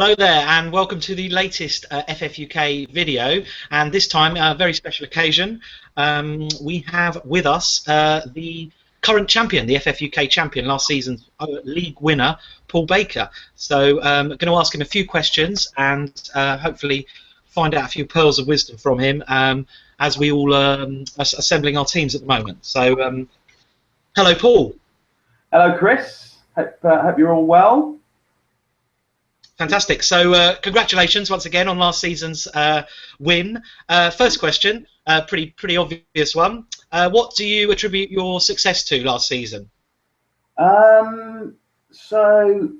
Hello there, and welcome to the latest FFUK video. And this time, a very special occasion. We have with us the current champion, the FFUK champion, last season's league winner, Paul Baker. So I'm going to ask him a few questions and hopefully find out a few pearls of wisdom from him as we all are assembling our teams at the moment. So, hello, Paul. Hello, Chris. Hope you're all well. Fantastic. So congratulations once again on last season's win. First question, pretty obvious one. What do you attribute your success to last season? So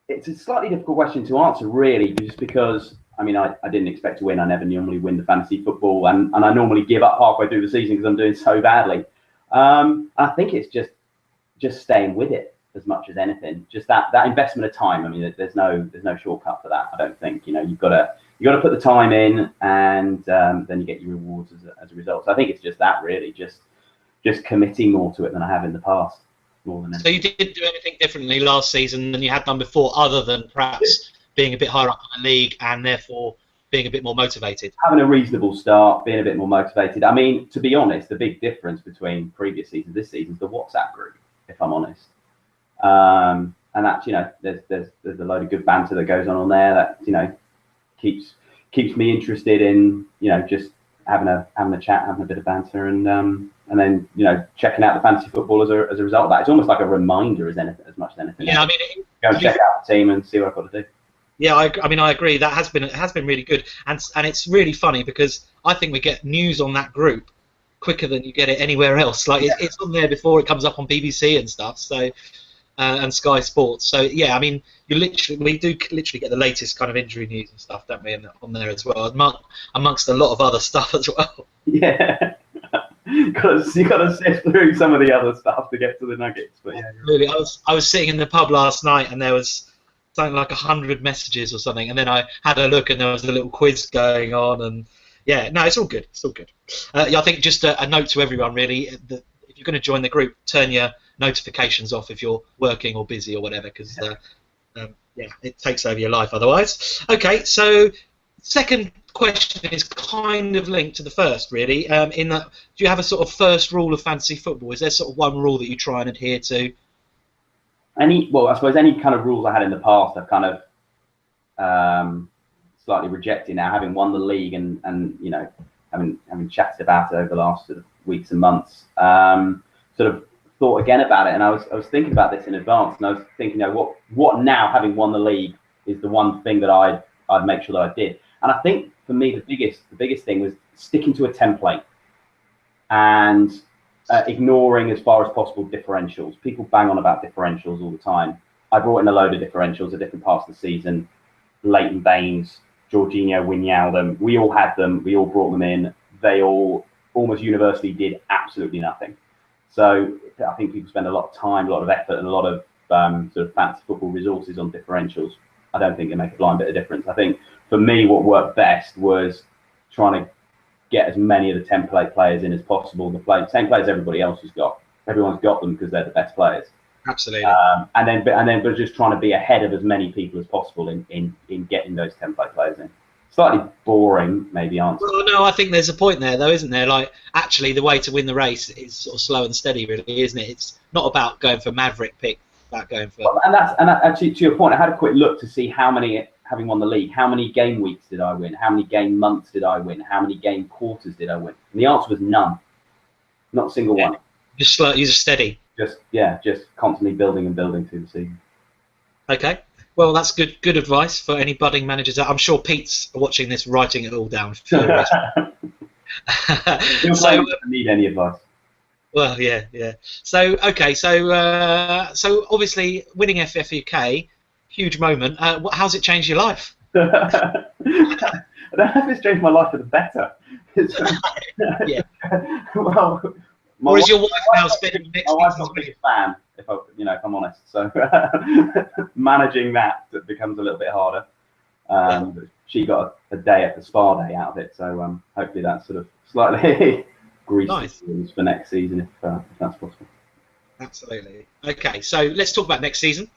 it's a slightly difficult question to answer, really, just because I didn't expect to win. I never normally win the fantasy football, and I normally give up halfway through the season because I'm doing so badly. I think it's just staying with it as much as anything. Just that investment of time. I mean, there's no shortcut for that. I don't think. You've got to put the time in, and then you get your rewards as a result. So I think it's just that, really, just committing more to it than I have in the past. More than anything. So you didn't do anything differently last season than you had done before, other than perhaps being a bit higher up in the league and therefore being a bit more motivated? Having a reasonable start, being a bit more motivated. I mean, to be honest, the big difference between previous seasons, this season, is the WhatsApp group, if I'm honest. And that's, there's a load of good banter that goes on there that, keeps me interested in, just having a chat, having a bit of banter, and then, checking out the fantasy football as a result of that. It's almost like a reminder as much as anything. Yeah, else. Go and check out the team and see what I've got to do. Yeah, I agree. That has been really good, and it's really funny because I think we get news on that group quicker than you get it anywhere else. Like it's on there before it comes up on BBC and stuff. So. And Sky Sports. So yeah, I mean, we do literally get the latest kind of injury news and stuff, don't we, on there as well, amongst a lot of other stuff as well. Yeah, because you got to sift through some of the other stuff to get to the nuggets. But yeah, really, I was sitting in the pub last night and there was something like 100 messages or something, and then I had a look and there was a little quiz going on, and yeah, no, it's all good. It's all good. Yeah, I think just a note to everyone, really, that if you're going to join the group, turn your notifications off if you're working or busy or whatever, because yeah, it takes over your life otherwise. Okay, so second question is kind of linked to the first, really. In that, do you have a sort of first rule of fantasy football? Is there sort of one rule that you try and adhere to? Well, I suppose any kind of rules I had in the past, I've kind of slightly rejected now, having won the league and having chatted about it over the last sort of weeks and months. Sort of thought again about it, and I was thinking about this in advance, and I was thinking, what now, having won the league, is the one thing that I'd make sure that I did. And I think for me the biggest thing was sticking to a template and ignoring as far as possible differentials. People bang on about differentials all the time. I brought in a load of differentials at different parts of the season. Leighton Baines, Jorginho, Wijnaldum, we all had them. We all brought them in. They all almost universally did absolutely nothing. So I think people spend a lot of time, a lot of effort, and a lot of sort of fantasy football resources on differentials. I don't think they make a blind bit of difference. I think for me, what worked best was trying to get as many of the template players in as possible. The same players everybody else has got. Everyone's got them because they're the best players. Absolutely. But just trying to be ahead of as many people as possible in getting those template players in. Slightly boring, maybe, answer. Well, no, I think there's a point there, though, isn't there? Like, actually, the way to win the race is sort of slow and steady, really, isn't it? It's not about going for maverick pick, about going for. Well, and actually, to your point, I had a quick look to see how many, having won the league, how many game weeks did I win? How many game months did I win? How many game quarters did I win? And the answer was none. Not a single one. Just slow, you're just steady. Just constantly building and building through the season. Okay. Well, that's good advice for any budding managers. I'm sure Pete's watching this, writing it all down. So, need any advice? Well, yeah. So, okay, so obviously winning FFUK, huge moment. How's it changed your life? I don't know if it's changed my life for the better. Yeah. Well, or is your wife now spending next? My wife's not a big fan, if I'm honest. So managing that becomes a little bit harder. She got a day at the spa day out of it, so hopefully that's sort of slightly greased for next season, if that's possible. Absolutely. Okay, so let's talk about next season.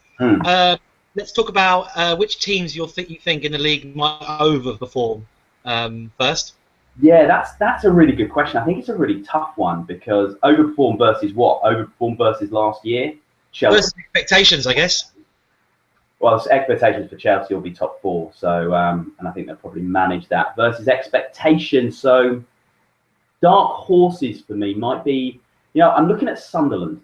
let's talk about which teams you think in the league might overperform first. Yeah, that's a really good question. I think it's a really tough one because overperform versus what? Overperform versus last year? Chelsea. Versus expectations, I guess. Well, expectations for Chelsea will be top four. So, and I think they'll probably manage that versus expectations. So, dark horses for me might be, I'm looking at Sunderland.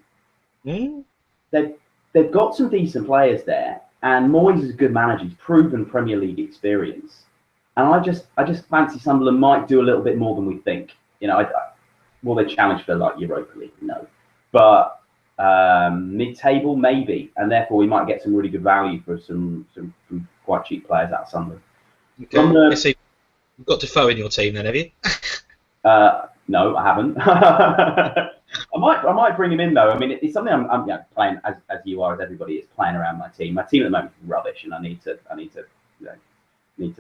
Mm. They've got some decent players there, and Moyes is a good manager. He's proven Premier League experience. And I just fancy Sunderland might do a little bit more than we think. Will they challenge for like Europa League? No, but mid-table maybe, and therefore we might get some really good value for some quite cheap players out of Sunderland. Okay. So you've got Defoe in your team then, have you? No, I haven't. I might bring him in though. I mean, it's something I'm playing as you are, as everybody is playing around my team. My team at the moment is rubbish, and I need to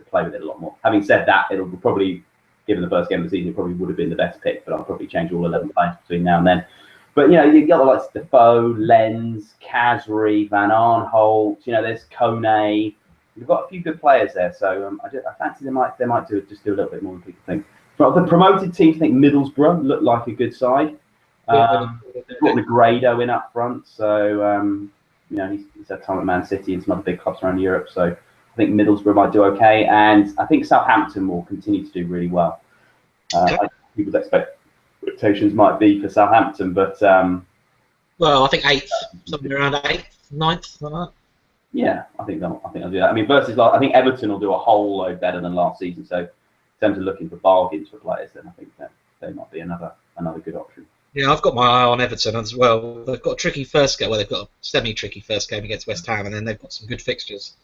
play with it a lot more. Having said that, it'll probably, given the first game of the season, it probably would have been the best pick, but I'll probably change all 11 players between now and then. But you got the likes of Defoe, Lenz, Kazri, Van Arnholt. There's Kone. We've got a few good players there, so I fancy they might do a little bit more than people think. But the promoted teams, I think Middlesbrough look like a good side. They've got Negredo in up front, so he's had time at Man City and some other big clubs around Europe. So I think Middlesbrough might do okay, and I think Southampton will continue to do really well. People's expectations might be for Southampton, but well, I think 8th, something around 8th, 9th, something like that. Yeah, I think they'll do that. I mean, I think Everton will do a whole load better than last season. So in terms of looking for bargains for players, then I think that they might be another good option. Yeah, I've got my eye on Everton as well. They've got a tricky first game. Well, they've got a semi-tricky first game against West Ham, and then they've got some good fixtures.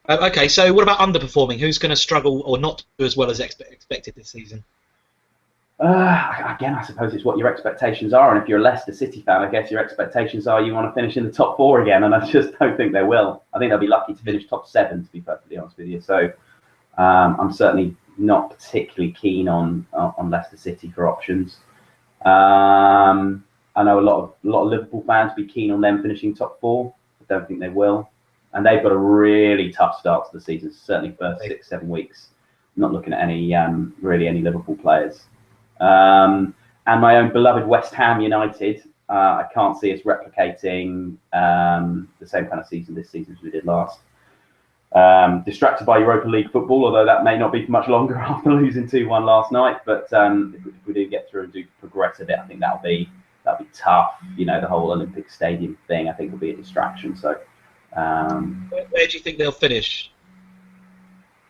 Okay, so what about underperforming? Who's going to struggle or not do as well as expected this season? Again, I suppose it's what your expectations are. And if you're a Leicester City fan, I guess your expectations are you want to finish in the top 4 again. And I just don't think they will. I think they'll be lucky to finish top 7, to be perfectly honest with you. So I'm certainly not particularly keen on Leicester City for options. I know a lot of Liverpool fans be keen on them finishing top 4. I don't think they will. And they've got a really tough start to the season, certainly first 6-7 weeks. I'm not looking at any Liverpool players. And my own beloved West Ham United, I can't see us replicating the same kind of season this season as we did last. Distracted by Europa League football, although that may not be for much longer after losing 2-1 last night. But if we do get through and do progress a bit, I think that'll be tough. The whole Olympic Stadium thing, I think, will be a distraction. So, where do you think they'll finish?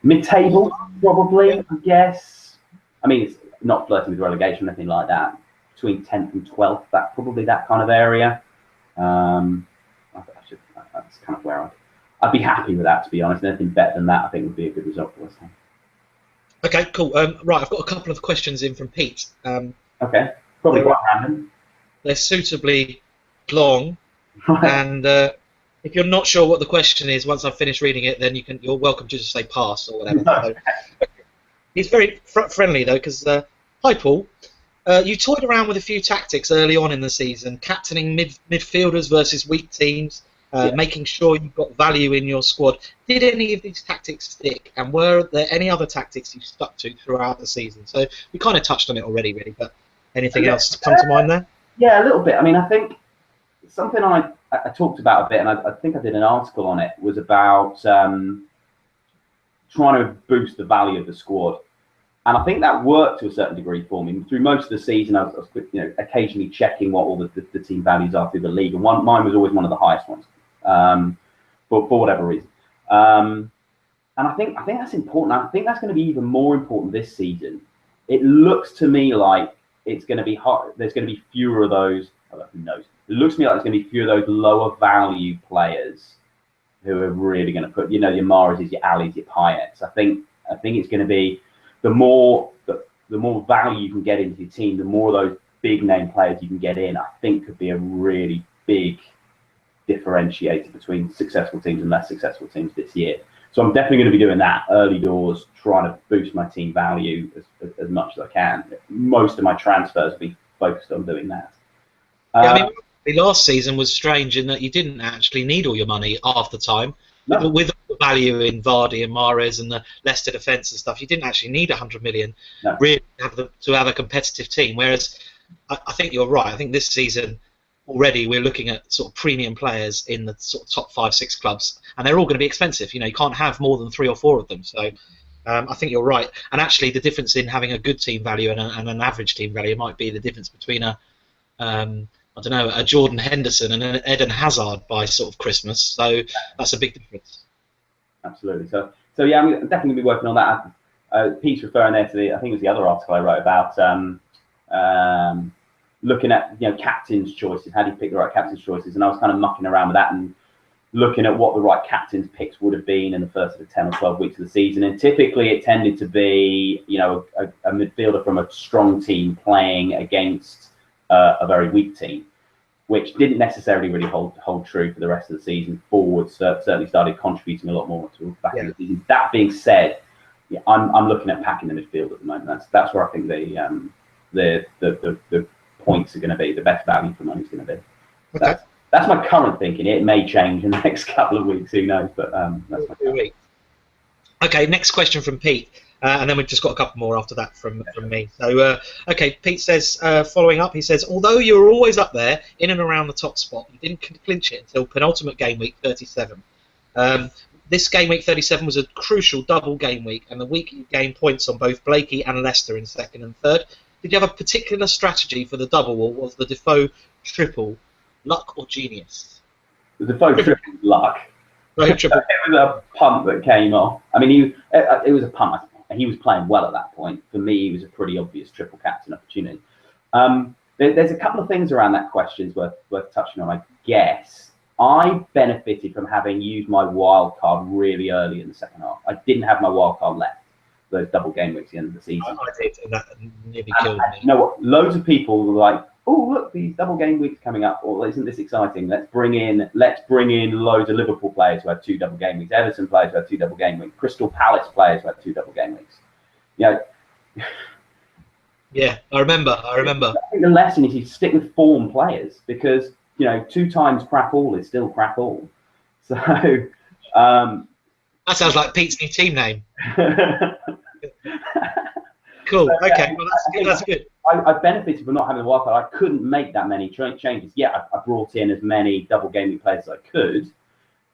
Mid-table, probably. I guess. I mean, it's not flirting with relegation or anything like that. Between 10th and 12th, that kind of area. That's kind of where I'd be happy with that, to be honest. Anything better than that, I think, would be a good result for us. Okay, cool. Right, I've got a couple of questions in from Pete. Okay, probably quite random. They're suitably long, and if you're not sure what the question is, once I've finished reading it, then you're welcome to just say pass or whatever. So, he's very friendly though, because hi Paul, you toyed around with a few tactics early on in the season, captaining midfielders versus weak teams. Making sure you've got value in your squad. Did any of these tactics stick? And were there any other tactics you stuck to throughout the season? So we kind of touched on it already, really, but anything else come to mind there? Yeah, a little bit. I mean, I think something I talked about a bit, and I think I did an article on it, was about trying to boost the value of the squad. And I think that worked to a certain degree for me. Through most of the season, I was occasionally checking what all the team values are through the league, and mine was always one of the highest ones. For whatever reason, and I think that's important. I think that's going to be even more important this season. It looks to me like it's going to be hard. There's going to be fewer of those. Who knows? It looks to me like there's going to be fewer of those lower value players who are really going to put, your Mahrez's, your Ali's, your Payets. I think it's going to be the more value you can get into your team, the more of those big name players you can get in. I think could be a really big differentiator between successful teams and less successful teams this year. So I'm definitely going to be doing that early doors, trying to boost my team value as much as I can. Most of my transfers will be focused on doing that. Yeah, I mean, The last season was strange in that you didn't actually need all your money half the time. No. With all the value in Vardy and Mahrez and the Leicester defence and stuff, you didn't actually need 100 million No. really to have a competitive team. Whereas I think you're right. I think this season already we're looking at sort of premium players in the sort of top 5-6 clubs, and they're all going to be expensive. You can't have more than 3 or 4 of them. So I think you're right. And actually, the difference in having a good team value and an average team value might be the difference between I don't know, a Jordan Henderson and an Eden Hazard by sort of Christmas. So that's a big difference. Absolutely. So yeah, I'm definitely going to be working on that. Pete's referring there to I think it was the other article I wrote about looking at captain's choices. How do you pick the right captain's choices? And I was kind of mucking around with that and looking at what the right captain's picks would have been in the first 10 or 12 weeks of the season. And typically it tended to be a midfielder from a strong team playing against a very weak team, which didn't necessarily really hold true for the rest of the season. Forwards certainly started contributing a lot more to the back of the season. That being said, I'm looking at packing the midfield at the moment. That's where I think the points are going to be, the best value for money is going to be. Okay. That's my current thinking. It may change in the next couple of weeks. Who knows? But that's my current. Okay, next question from Pete. And then we've just got a couple more after that from me. So, okay, Pete says, following up, he says, although you were always up there, in and around the top spot, you didn't clinch it until penultimate game week 37. This game week 37 was a crucial double game week, and the week you gained points on both Blakey and Leicester in second and third. Did you have a particular strategy for the double, or was the Defoe triple luck or genius? The Defoe triple was luck. Right, triple. It was a punt that came off. I mean, it was a punt. He was playing well at that point. For me, he was a pretty obvious triple captain opportunity. There's a couple of things around that question worth touching on, I guess. I benefited from having used my wild card really early in the second half. I didn't have my wild card left, those double game weeks at the end of the season. I did, and that nearly killed me. You know what? Loads of people were like, oh, look, these double game weeks coming up. Or isn't this exciting? Let's bring in loads of Liverpool players who had 2 double game weeks, Everton players who had 2 double game weeks, Crystal Palace players who had 2 double game weeks. Yeah, I remember. I think the lesson is you stick with form players because 2 times crap all is still crap all. So that sounds like Pete's new team name. Cool. So, okay, well that's good. I benefited from not having a wild card. I couldn't make that many changes. Yeah, I brought in as many double game week players as I could,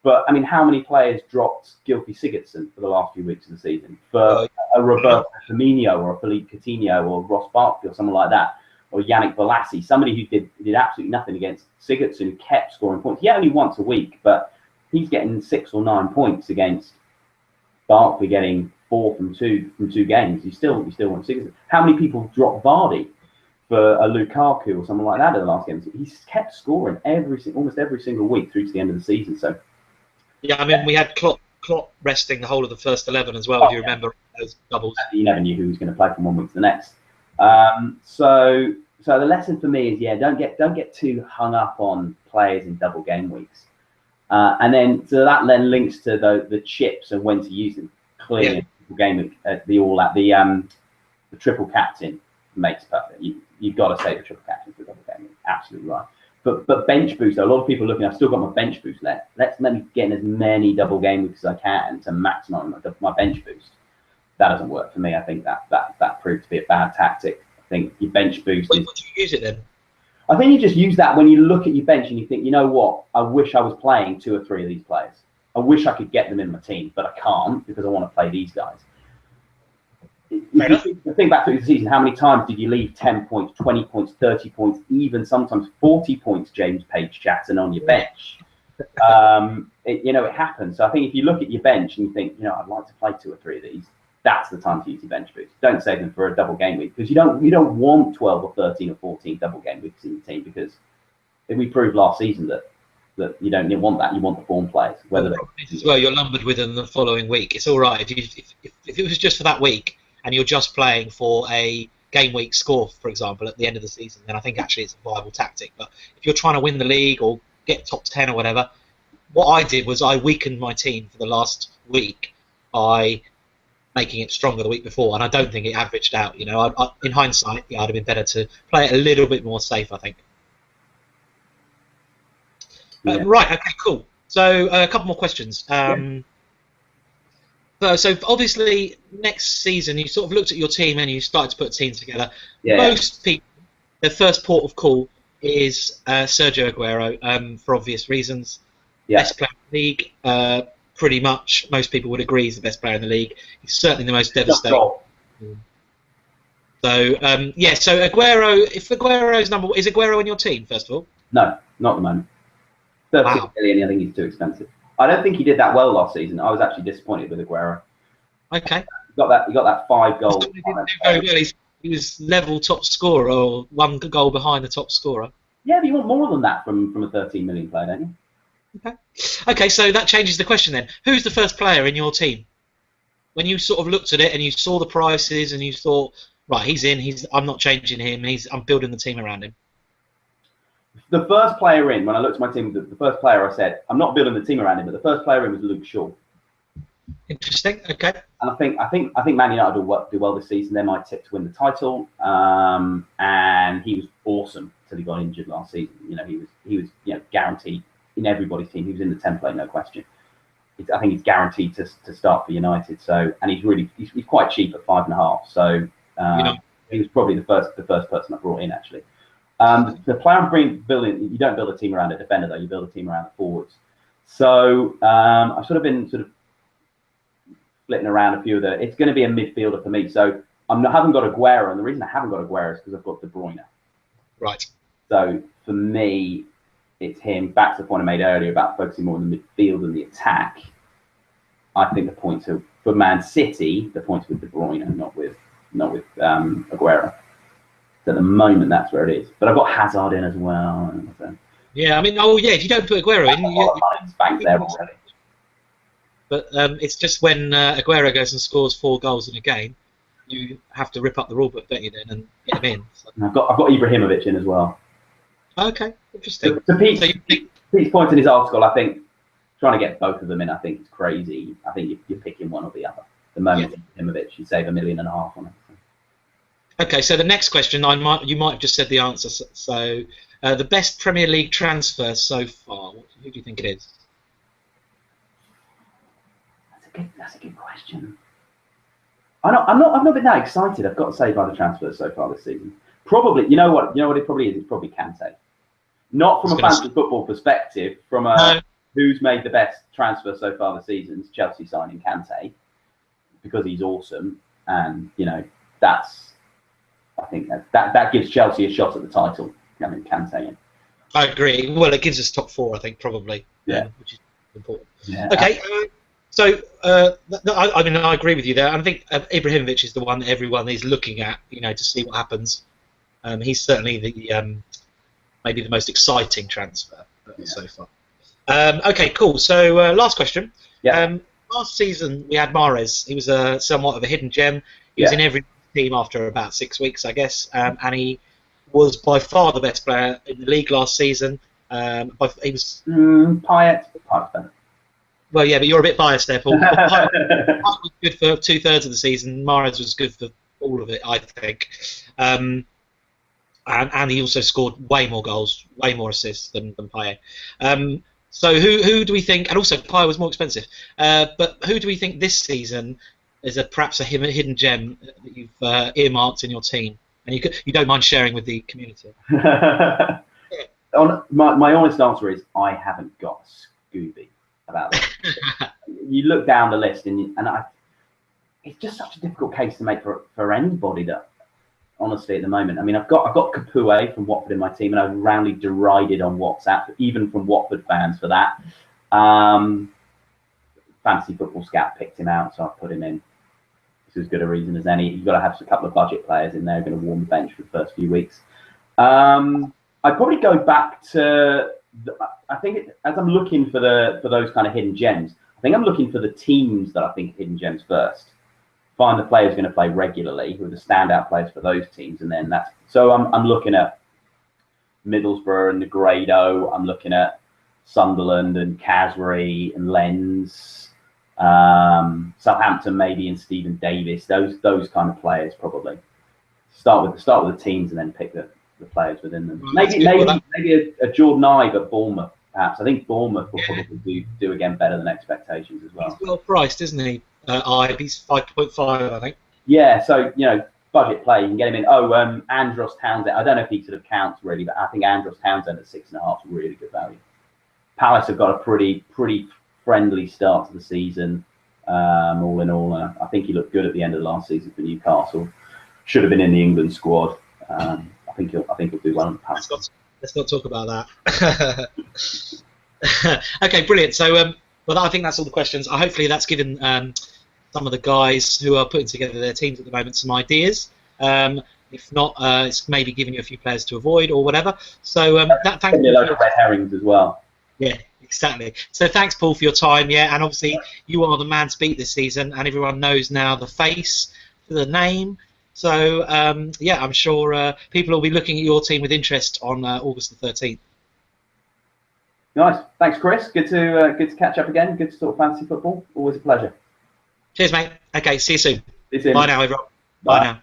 but I mean, how many players dropped Gylfi Sigurdsson for the last few weeks of the season for a Roberto Firmino or a Philippe Coutinho or Ross Barkley or someone like that, or Yannick Bolasie, somebody who did absolutely nothing against Sigurdsson, who kept scoring points. Yeah, only once a week, but he's getting 6 or 9 points against Barkley getting 4 from two games. You still want Sigurdsson. How many people dropped Vardy for a Lukaku or someone like that in the last game? He's kept scoring almost every single week through to the end of the season. So yeah, I mean, we had Klopp resting the whole of the first 11 as well. If you remember those doubles, you never knew who was going to play from one week to the next. So the lesson for me is don't get too hung up on players in double game weeks. And then so that then links to the chips and when to use them. Clearly, game the triple captain makes perfect. You've got to say the triple captain for the double game. Absolutely right. But bench boost, a lot of people are looking. I've still got my bench boost left. Let me get in as many double game weeks as I can to maximize my bench boost. That doesn't work for me. I think that proved to be a bad tactic. I think your bench boost. When would you use it then? I think you just use that when you look at your bench and you think, you know what? I wish I was playing 2 or 3 of these players. I wish I could get them in my team, but I can't because I want to play these guys. If you think back through the season, how many times did you leave 10 points, 20 points, 30 points, even sometimes 40 points, James Page-Jackson on your bench? It happens. So I think if you look at your bench and you think, I'd like to play 2 or 3 of these, that's the time to use your bench boost. Don't save them for a double game week because you don't want 12 or 13 or 14 double game weeks in your team because we proved last season that you don't want that. You want the form players. Well, you're lumbered with them the following week. It's all right if it was just for that week and you're just playing for a game week score, for example, at the end of the season, then I think actually it's a viable tactic. But if you're trying to win the league or get top 10 or whatever, what I did was I weakened my team for the last week by making it stronger the week before, and I don't think it averaged out. In hindsight, I'd have been better to play it a little bit more safe, I think. Yeah. Right. Okay. Cool. So a couple more questions. So obviously next season you sort of looked at your team and you started to put a team together. Yeah. Most people, their first port of call is Sergio Aguero, for obvious reasons. Yeah. Best player in the league. Pretty much most people would agree he's the best player in the league. He's certainly the most devastating. So so Aguero, if Aguero's number one, is Aguero in your team first of all? No, not at the moment. 13 million, I think he's too expensive. I don't think he did that well last season. I was actually disappointed with Aguero. Okay. He got that 5 goals. He didn't do very well. He was level top scorer, or 1 goal behind the top scorer. Yeah, but you want more than that from a 13 million player, don't you? Okay, so that changes the question then. Who's the first player in your team? When you sort of looked at it and you saw the prices and you thought, right, he's in. I'm not changing him. I'm building the team around him. The first player in, when I looked at my team, the first player I said, I'm not building the team around him, but the first player in was Luke Shaw. Interesting. Okay. And I think Man United will do well this season. They're my tip to win the title. And he was awesome until he got injured last season. He was guaranteed in everybody's team. He was in the template, no question. I think he's guaranteed to start for United. So, and he's quite cheap at 5.5. So he was probably the first person I brought in actually. The player I'm building, you don't build a team around a defender though. You build a team around the forwards. So I've sort of been splitting around a few of the. It's going to be a midfielder for me. So I haven't got Aguero, and the reason I haven't got Aguero is because I've got De Bruyne. Right. So for me, it's him. Back to the point I made earlier about focusing more on the midfield and the attack. I think the points are for Man City. The points with De Bruyne, not with Aguero. So at the moment, that's where it is. But I've got Hazard in as well. So. Yeah, I mean, if you don't put Aguero in, it's banked there already. But it's just when Aguero goes and scores 4 goals in a game, you have to rip up the rulebook, don't you? Then and get him in. So. I've got Ibrahimovic in as well. Okay, interesting. So Pete's point in his article, I think trying to get both of them in, I think is crazy. I think you're picking one or the other. The moment Ibrahimovic, you save $1.5 million on it. Okay, so the next question, you might have just said the answer. So, the best Premier League transfer so far. Who do you think it is? That's a good question. I've not been that excited. I've got to say by the transfers so far this season. Probably, you know what it probably is. It's probably Kante. Not from a fantasy football perspective. From who's made the best transfer so far this season? It's Chelsea signing Kante because he's awesome, and that's. I think that gives Chelsea a shot at the title. Kante in. I agree. Well, it gives us top 4, I think, probably. Yeah. Which is important. Yeah. Okay. So, I agree with you there. I think Ibrahimovic is the one that everyone is looking at, to see what happens. He's certainly the maybe the most exciting transfer so far. Okay, cool. So, last question. Yeah. Last season we had Mahrez. He was somewhat of a hidden gem. He was in every team after about 6 weeks, I guess, and he was by far the best player in the league last season. He was Payet. Well, yeah, but you're a bit biased there, Paul. Payet was good for 2/3 of the season. Mahrez was good for all of it, I think. And he also scored way more goals, way more assists than Payet. So who do we think? And also Payet was more expensive. But who do we think this season is perhaps a hidden gem that you've earmarked in your team, and you don't mind sharing with the community? My honest answer is I haven't got a Scooby about that. You look down the list, it's just such a difficult case to make for anybody. That honestly, at the moment, I mean, I've got Capoue from Watford in my team, and I've roundly derided on WhatsApp, even from Watford fans, for that. Fantasy Football Scout picked him out, so I put him in. It's as good a reason as any. You've got to have a couple of budget players in there going to warm the bench for the first few weeks. I'd probably go back to. I think as I'm looking for those kind of hidden gems, I think I'm looking for the teams that I think are hidden gems first. Find the players going to play regularly, who are the standout players for those teams, and then that's. So I'm looking at Middlesbrough and Negredo. I'm looking at Sunderland and Casri and Lens. Southampton maybe and Stephen Davis, those kind of players probably. Start with the teams and then pick the players within them. Maybe a Jordan Ive at Bournemouth perhaps. I think Bournemouth will probably do again better than expectations as well. He's well priced, isn't he? He's 5.5, I think. Yeah, so budget play, you can get him in. Oh, Andros Townsend. I don't know if he sort of counts really, but I think Andros Townsend at 6.5 is really good value. Palace have got a pretty friendly start to the season. All in all, I think he looked good at the end of the last season for Newcastle. Should have been in the England squad. I think he'll do well in Palace. Let's not talk about that. Okay, brilliant. So, well, I think that's all the questions. Hopefully, that's given some of the guys who are putting together their teams at the moment some ideas. If not, it's maybe giving you a few players to avoid or whatever. So, thank you. A load of red herrings as well. Yeah, exactly. So thanks, Paul, for your time. Yeah, and obviously you are the man to beat this season, and everyone knows now the face for the name. So yeah, I'm sure people will be looking at your team with interest on August the 13th. Nice. Thanks, Chris. Good to catch up again. Good to talk fantasy football. Always a pleasure. Cheers, mate. Okay, see you soon. See you soon. Bye now, everyone. Bye Bye now.